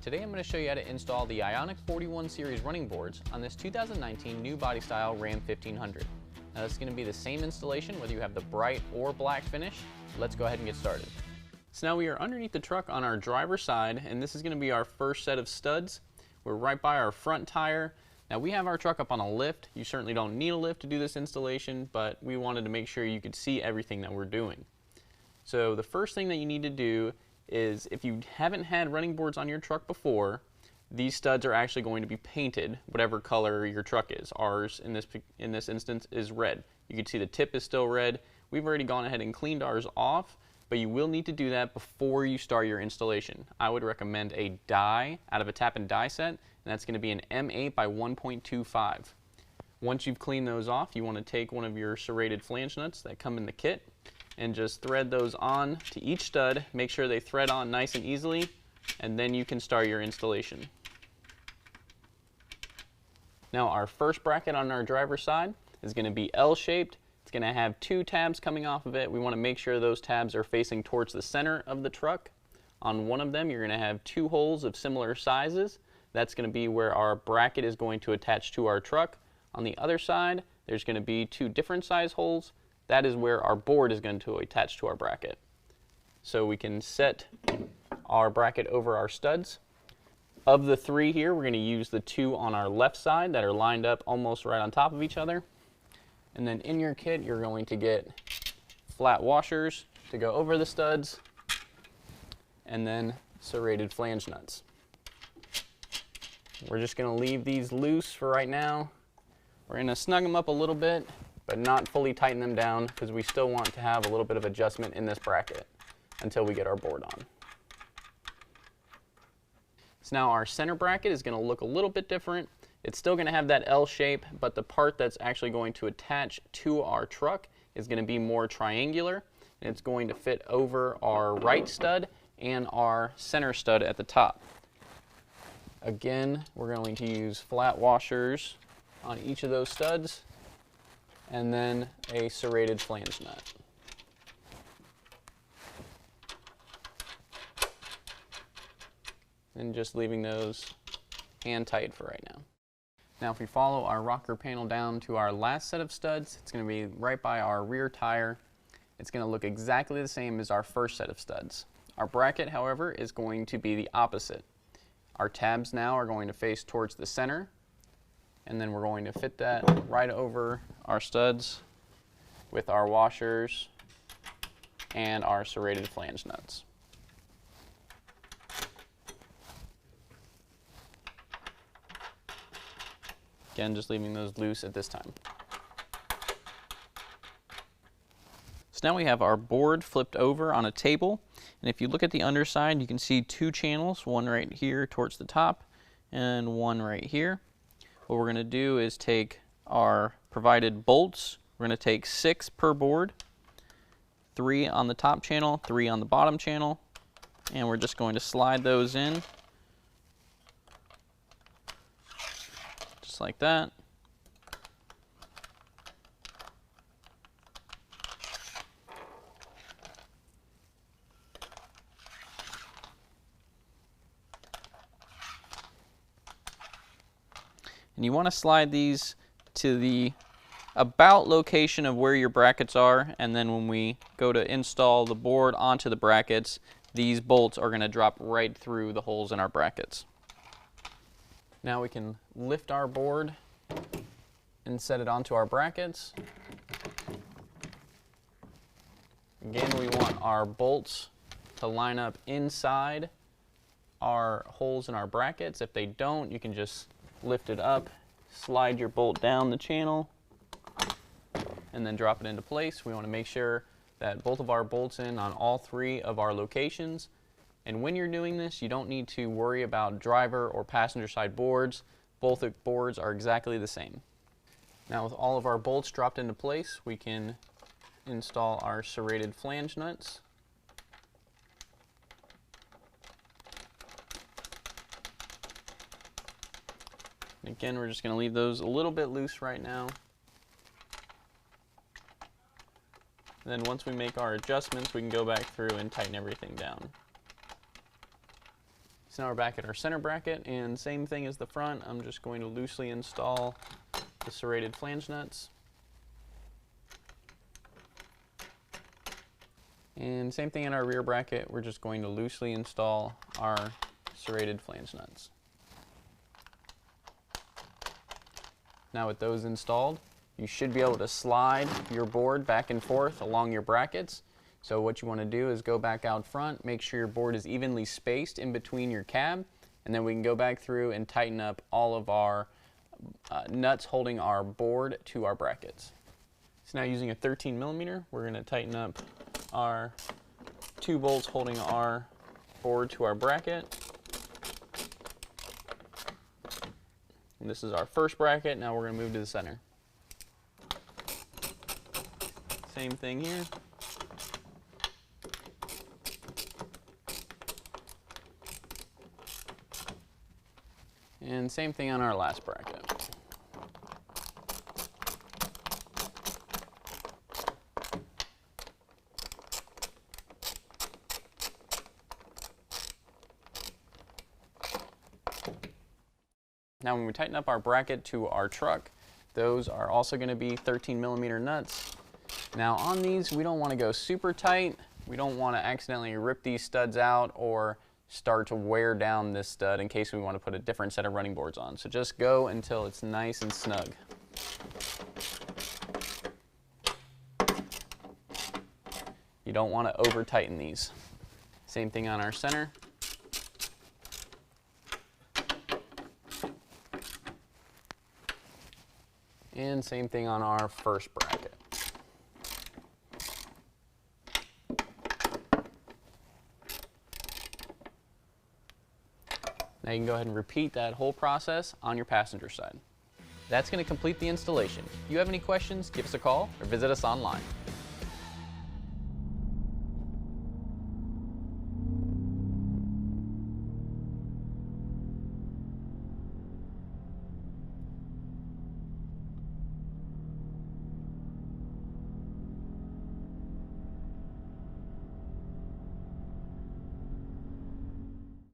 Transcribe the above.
Today I'm going to show you how to install the Ionic 41 series running boards on this 2019 new body style Ram 1500. Now this is going to be the same installation whether you have the bright or black finish. Let's go ahead and get started. So now we are underneath the truck on our driver's side, and this is going to be our first set of studs. We're right by our front tire. Now we have our truck up on a lift. You certainly don't need a lift to do this installation, but we wanted to make sure you could see everything that we're doing. So the first thing that you need to do is, if you haven't had running boards on your truck before, these studs are actually going to be painted whatever color your truck is. Ours in this instance is red. You can see the tip is still red. We've already gone ahead and cleaned ours off, but you will need to do that before you start your installation. I would recommend a die out of a tap and die set, and that's going to be an M8 by 1.25. Once you've cleaned those off, you want to take one of your serrated flange nuts that come in the kit and just thread those on to each stud. Make sure they thread on nice and easily, and then you can start your installation. Now our first bracket on our driver's side is going to be L-shaped. It's going to have two tabs coming off of it. We want to make sure those tabs are facing towards the center of the truck. On one of them you're going to have two holes of similar sizes. That's going to be where our bracket is going to attach to our truck. On the other side there's going to be two different size holes. That is where our board is going to attach to our bracket. So we can set our bracket over our studs. Of the three here, we're going to use the two on our left side that are lined up almost right on top of each other. And then in your kit, you're going to get flat washers to go over the studs, and then serrated flange nuts. We're just going to leave these loose for right now. We're going to snug them up a little bit, but not fully tighten them down, because we still want to have a little bit of adjustment in this bracket until we get our board on. So now our center bracket is going to look a little bit different. It's still going to have that L shape, but the part that's actually going to attach to our truck is going to be more triangular, and it's going to fit over our right stud and our center stud at the top. Again, we're going to use flat washers on each of those studs, and then a serrated flange nut. And just leaving those hand tight for right now. Now if we follow our rocker panel down to our last set of studs, it's going to be right by our rear tire. It's going to look exactly the same as our first set of studs. Our bracket, however, is going to be the opposite. Our tabs now are going to face towards the center, and then we're going to fit that right over our studs with our washers and our serrated flange nuts. Again, just leaving those loose at this time. So now we have our board flipped over on a table, and if you look at the underside, you can see two channels, one right here towards the top and one right here. What we're going to do is take our provided bolts. We're going to take 6 per board, 3 on the top channel, 3 on the bottom channel, and we're just going to slide those in just like that. And you want to slide these to the about location of where your brackets are, and then when we go to install the board onto the brackets, these bolts are going to drop right through the holes in our brackets. Now we can lift our board and set it onto our brackets. Again, we want our bolts to line up inside our holes in our brackets. If they don't, you can just lift it up, slide your bolt down the channel, and then drop it into place. We want to make sure that both of our bolts in on all 3 of our locations. And when you're doing this, you don't need to worry about driver or passenger side boards. Both boards are exactly the same. Now with all of our bolts dropped into place, we can install our serrated flange nuts. Again, we're just going to leave those a little bit loose right now. And then once we make our adjustments, we can go back through and tighten everything down. So now we're back at our center bracket, and same thing as the front. I'm just going to loosely install the serrated flange nuts. And same thing in our rear bracket, we're just going to loosely install our serrated flange nuts. Now with those installed, you should be able to slide your board back and forth along your brackets. So what you want to do is go back out front, make sure your board is evenly spaced in between your cab, and then we can go back through and tighten up all of our nuts holding our board to our brackets. So now using a 13mm, we're going to tighten up our 2 bolts holding our board to our bracket. And this is our first bracket. Now we're going to move to the center. Same thing here. And same thing on our last bracket. Now when we tighten up our bracket to our truck, those are also going to be 13mm nuts. Now on these, we don't want to go super tight. We don't want to accidentally rip these studs out or start to wear down this stud in case we want to put a different set of running boards on. So just go until it's nice and snug. You don't want to over tighten these. Same thing on our center. And same thing on our first bracket. Now you can go ahead and repeat that whole process on your passenger side. That's going to complete the installation. If you have any questions, give us a call or visit us online.